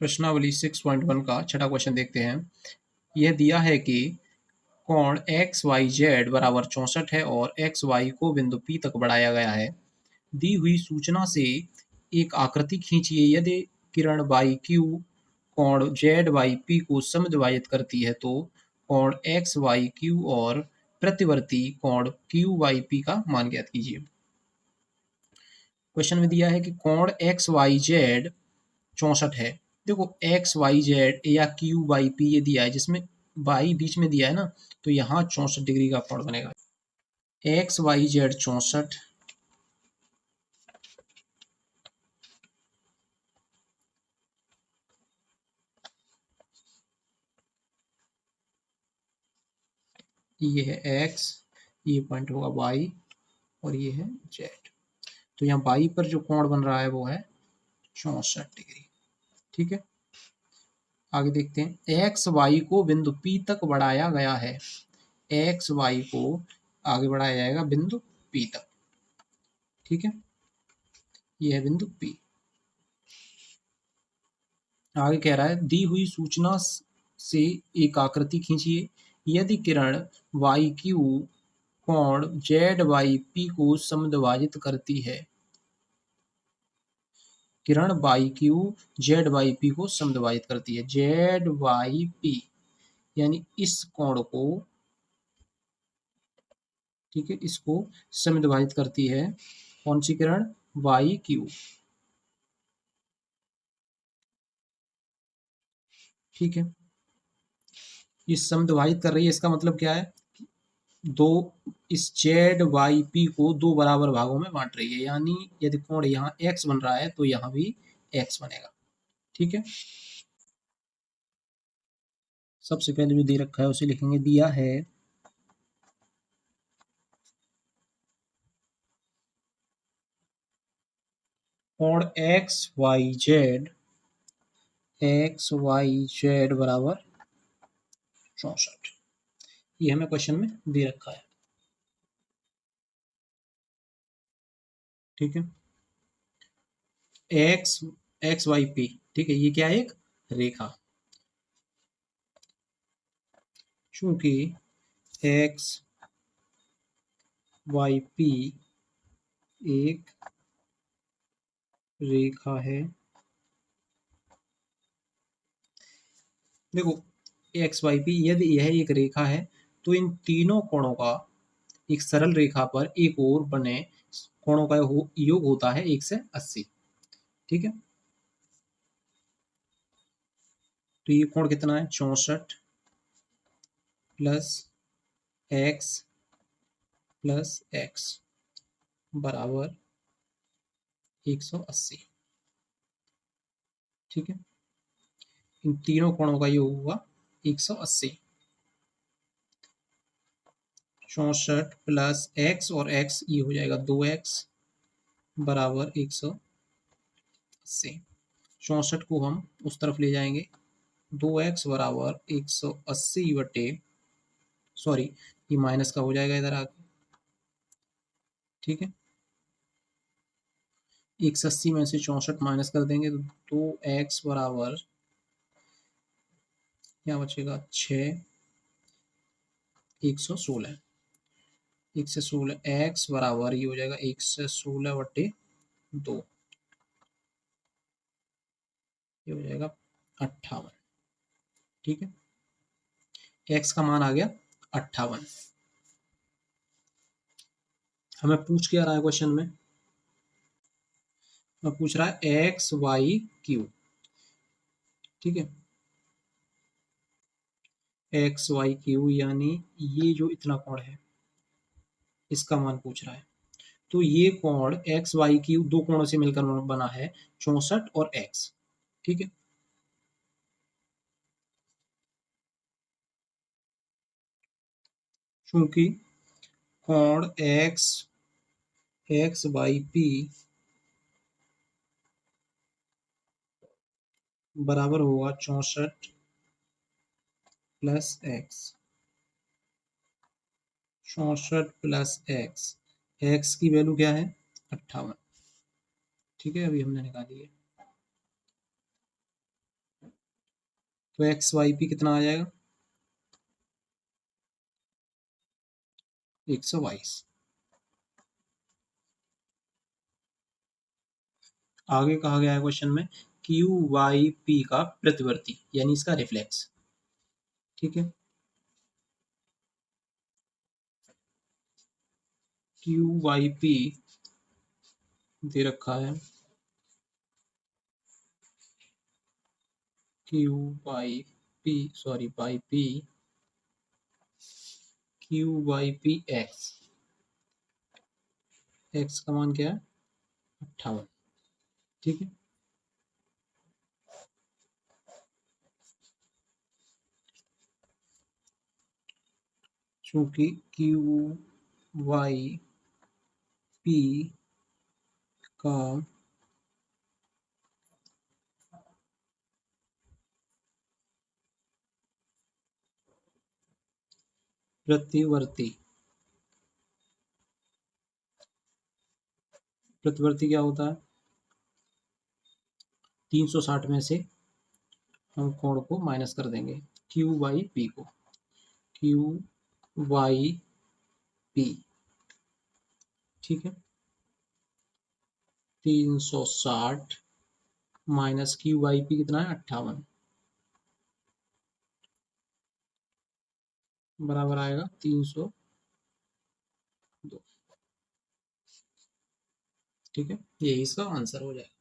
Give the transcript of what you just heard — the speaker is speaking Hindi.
प्रश्नावली 6.1 का छठा क्वेश्चन देखते हैं। यह दिया है कि कोण एक्स वाई जेड बराबर 64 है और एक्स वाई को बिंदु P तक बढ़ाया गया है। दी हुई सूचना से एक आकृति खींचिए। यदि किरण बाई क्यू कोण जेड बाई पी को समद्विभाजित करती है तो कोण एक्स वाई क्यू और प्रतिवर्ती कोण क्यू वाई पी का मान ज्ञात कीजिए। क्वेश्चन में दिया है कि कोण एक्स वाई जेड 64 है। देखो एक्स वाई जेड या क्यू वाई पी ये दिया है, जिसमें वाई बीच में दिया है ना, तो यहाँ 64 डिग्री का कोण बनेगा। एक्स वाई जेड 64, ये है एक्स, ये पॉइंट होगा वाई और ये है जेड। तो यहाँ वाई पर जो कोण बन रहा है वो है 64 डिग्री। ठीक है, आगे देखते हैं। एक्स वाई को बिंदु P तक बढ़ाया गया है। एक्स वाई को आगे बढ़ाया जाएगा बिंदु P तक। ठीक है, ये है बिंदु P। आगे कह रहा है दी हुई सूचना से एक आकृति खींचिए। यदि किरण वाई क्यू कोण जेड वाई पी को समद्विभाजित करती है। किरण Y Q Z Y P को समद्विभाजित करती है। जेड वाई पी यानी इस कोण को, ठीक है, इसको समद्विभाजित करती है। कौन सी किरण? Y Q. ठीक है, ये समद्विभाजित कर रही है, इसका मतलब क्या है? दो, इस जेड वाई पी को दो बराबर भागों में बांट रही है। यानी यदि कोण यहाँ एक्स बन रहा है तो यहाँ भी एक्स बनेगा। ठीक है, सबसे पहले जो दे रखा है उसे लिखेंगे। दिया है कोण एक्स वाई जेड बराबर 64। ये हमें क्वेश्चन में दे रखा है। ठीक है, एक्स एक्स वाई पी, ठीक है, ये क्या है? एक रेखा। चूंकि एक्स वाई पी एक रेखा है। देखो एक्स वाई पी यदि यह एक रेखा है तो इन तीनों कोणों का एक सरल रेखा पर एक और बने कोणों का योग होता है 1 से 80। ठीक है, तो ये कोण कितना है? 64 प्लस एक्स प्लस एक्स बराबर 180। ठीक है, इन तीनों कोणों का योग होगा 180। 64 प्लस एक्स और एक्स ये हो जाएगा 2x बराबर 180। 64 को हम उस तरफ ले जाएंगे। 2x बराबर 180 बटे, सॉरी ये माइनस का हो जाएगा इधर आके। ठीक है, 180 में से 64 माइनस कर देंगे तो 2x बराबर क्या बचेगा? 6, 116। 116 x बराबर ये हो जाएगा 116 बटे 2, ये हो जाएगा 58। ठीक है, x का मान आ गया 58। हमें पूछ क्या रहा है क्वेश्चन में? पूछ रहा है एक्स वाई क्यू। ठीक है, एक्स वाई क्यू यानी ये जो इतना कोण है इसका मान पूछ रहा है। तो ये कोण एक्स वाई क्यू दो कोणों से मिलकर बना है 64 और एक्स। ठीक है, क्योंकि कोण एक्स वाई पी बराबर होगा 64 plus x. 64 plus x, x की वैल्यू क्या है? 58। ठीक है, अभी हमने निकाली है। तो एक्स वाई पी कितना आ जाएगा? 122। आगे कहा गया है क्वेश्चन में क्यू वाई पी का प्रतिवर्ती यानी इसका रिफ्लेक्स। ठीक है, क्यू वाई पी दे रखा है, Q Y P sorry by P, Q Y P X, X का मान क्या है? 58। ठीक है, चूंकि क्यू वाई पी का प्रतिवर्ती, प्रतिवर्ती क्या होता है? 360 में से हम कोण को माइनस कर देंगे, क्यू वाई पी को, क्यू वाई पी। ठीक है, 360 माइनस क्यू वाई पी कितना है? 58, बराबर आएगा 302। ठीक है, यही इसका आंसर हो जाएगा।